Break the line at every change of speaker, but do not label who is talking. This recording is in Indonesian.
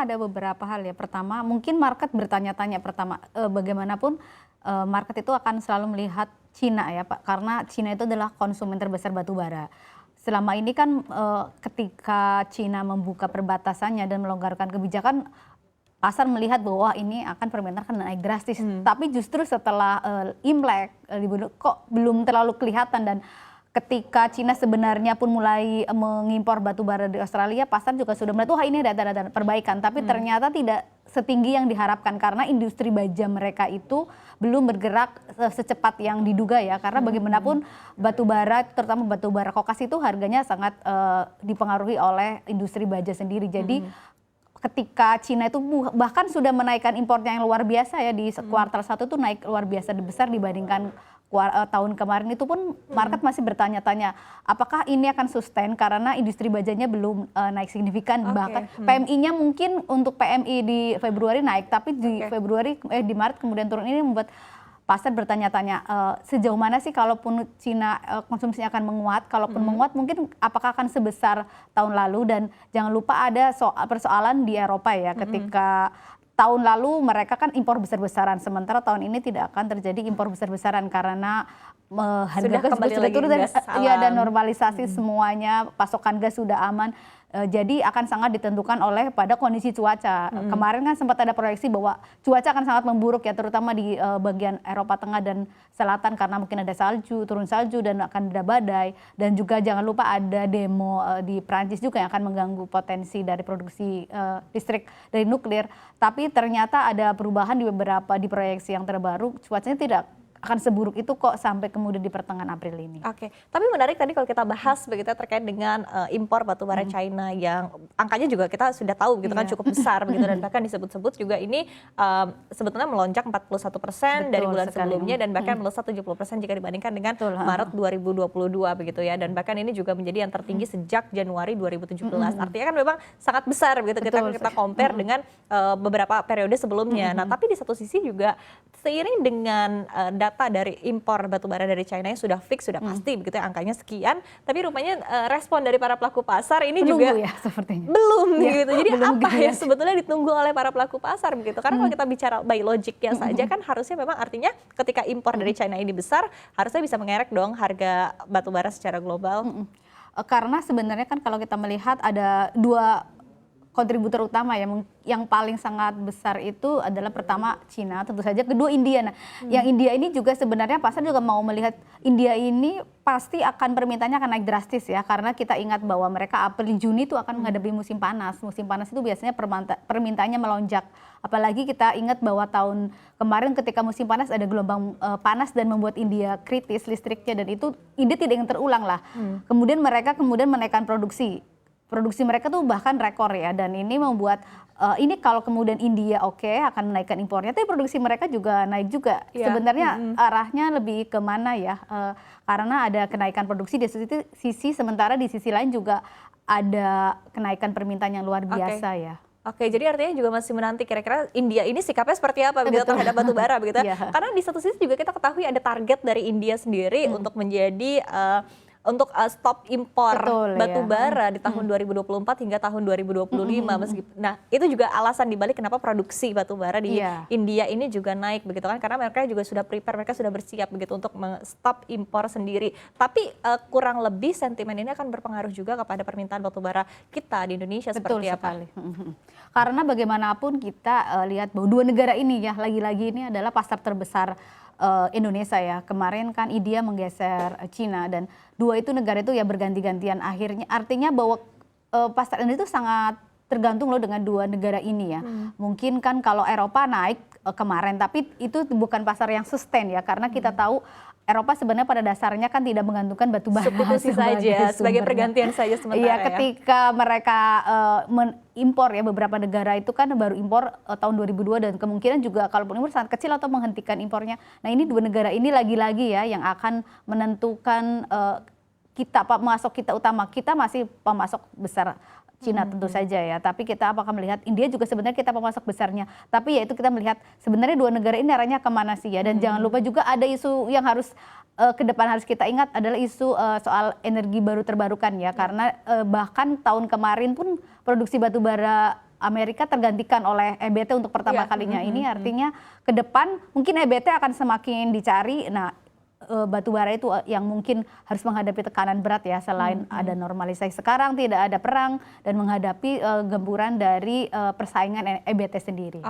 ada beberapa hal ya. Pertama, mungkin market bertanya-tanya pertama, bagaimanapun market itu akan selalu melihat Cina ya Pak, karena Cina itu adalah konsumen terbesar batu bara. Selama ini kan ketika Cina membuka perbatasannya dan melonggarkan kebijakan, pasar melihat bahwa ini akan permintaan akan naik drastis. Tapi justru setelah Imlek, kok belum terlalu kelihatan, dan ketika Cina sebenarnya pun mulai mengimpor batu bara di Australia, pasar juga sudah melihat, wah ini data-data perbaikan. Tapi ternyata tidak setinggi yang diharapkan karena industri baja mereka itu belum bergerak secepat yang diduga ya. Karena bagaimanapun batu bara, terutama batu bara kokas itu harganya sangat dipengaruhi oleh industri baja sendiri. Jadi ketika Cina itu bahkan sudah menaikkan impornya yang luar biasa ya, di kuartal 1 tuh naik luar biasa besar dibandingkan tahun kemarin, itu pun market masih bertanya-tanya apakah ini akan sustain karena industri bajanya belum naik signifikan. Bahkan PMI-nya mungkin untuk PMI di Februari naik, tapi di di Maret kemudian turun. Ini membuat pasar bertanya-tanya sejauh mana sih kalaupun Cina konsumsinya akan menguat, kalaupun menguat mungkin apakah akan sebesar tahun lalu. Dan jangan lupa ada persoalan di Eropa ya, ketika tahun lalu mereka kan impor besar-besaran, sementara tahun ini tidak akan terjadi impor besar-besaran karena harga gas sudah turun dan normalisasi semuanya, pasokan gas sudah aman. Jadi akan sangat ditentukan oleh pada kondisi cuaca. Kemarin kan sempat ada proyeksi bahwa cuaca akan sangat memburuk ya, terutama di bagian Eropa Tengah dan Selatan karena mungkin ada salju, turun salju dan akan ada badai. Dan juga jangan lupa ada demo di Prancis juga yang akan mengganggu potensi dari produksi listrik dari nuklir. Tapi ternyata ada perubahan di beberapa di proyeksi yang terbaru, cuacanya tidak akan seburuk itu kok sampai kemudian di pertengahan April ini.
Oke, tapi menarik tadi kalau kita bahas begitu terkait dengan impor batubara China yang angkanya juga kita sudah tahu begitu kan cukup besar begitu, dan bahkan disebut-sebut juga ini sebetulnya melonjak 41% dari bulan sebelumnya dan bahkan melesat 70% jika dibandingkan dengan Maret 2022 begitu ya, dan bahkan ini juga menjadi yang tertinggi sejak Januari 2017. Artinya kan memang sangat besar begitu kita compare dengan beberapa periode sebelumnya. Nah, tapi di satu sisi juga seiring dengan data dari impor batubara dari China yang sudah fix, sudah pasti begitu ya, angkanya sekian, tapi rupanya respon dari para pelaku pasar ini juga
ya, sepertinya
belum gitu. Jadi apa ya sebetulnya ditunggu oleh para pelaku pasar begitu? Karena kalau kita bicara by logic ya saja kan harusnya memang artinya ketika impor dari China ini besar, harusnya bisa mengerek dong harga batubara secara global.
Karena sebenarnya kan kalau kita melihat ada dua kontributor utama ya, yang paling sangat besar itu adalah pertama Cina tentu saja, kedua India. Nah, yang India ini juga sebenarnya pasar juga mau melihat India ini pasti akan permintaannya akan naik drastis ya, karena kita ingat bahwa mereka April Juni itu akan menghadapi musim panas. Musim panas itu biasanya permintaannya melonjak. Apalagi kita ingat bahwa tahun kemarin ketika musim panas ada gelombang panas dan membuat India kritis listriknya, dan itu India tidak ingin terulang lah. Kemudian mereka menaikkan produksi mereka tuh bahkan rekor ya, dan ini membuat ini kalau kemudian India akan menaikkan impornya, tapi produksi mereka juga naik juga. Sebenarnya arahnya lebih ke mana ya, karena ada kenaikan produksi di sisi, sementara di sisi lain juga ada kenaikan permintaan yang luar biasa ya.
Oke, jadi artinya juga masih menanti kira-kira India ini sikapnya seperti apa begitu terhadap batu bara begitu. Karena di satu sisi juga kita ketahui ada target dari India sendiri untuk menjadi untuk stop impor batu bara di tahun 2024 hingga tahun 2025. Nah, itu juga alasan dibalik kenapa produksi batu bara di India ini juga naik begitu kan, karena mereka juga sudah prepare, mereka sudah bersiap begitu untuk stop impor sendiri. Tapi kurang lebih sentimen ini akan berpengaruh juga kepada permintaan batu bara kita di Indonesia seperti apa?
Karena bagaimanapun kita lihat bahwa dua negara ini ya, lagi-lagi ini adalah pasar terbesar Indonesia ya. Kemarin kan India menggeser Cina, dan dua itu negara itu ya berganti-gantian akhirnya. Artinya bahwa pasar Indonesia itu sangat tergantung loh dengan dua negara ini ya. Mungkin kan kalau Eropa naik kemarin, tapi itu bukan pasar yang sustain ya, karena kita tahu Eropa sebenarnya pada dasarnya kan tidak menggantungkan batu bara
sebagai pergantian saja sementara.
Iya, ketika mereka mengimpor ya, beberapa negara itu kan baru impor tahun 2002, dan kemungkinan juga kalaupun impor sangat kecil atau menghentikan impornya. Nah, ini dua negara ini lagi-lagi ya yang akan menentukan kita pemasok kita utama. Kita masih pemasok besar Cina tentu saja ya, tapi kita apakah melihat India juga sebenarnya kita pemasok besarnya, tapi ya itu kita melihat sebenarnya dua negara ini arahnya kemana sih ya. Dan jangan lupa juga ada isu yang harus ke depan harus kita ingat adalah isu soal energi baru terbarukan ya, karena bahkan tahun kemarin pun produksi batu bara Amerika tergantikan oleh EBT untuk pertama kalinya ini, artinya ke depan mungkin EBT akan semakin dicari. Nah, batu bara itu yang mungkin harus menghadapi tekanan berat ya, selain ada normalisasi sekarang, tidak ada perang, dan menghadapi gempuran dari persaingan EBT sendiri.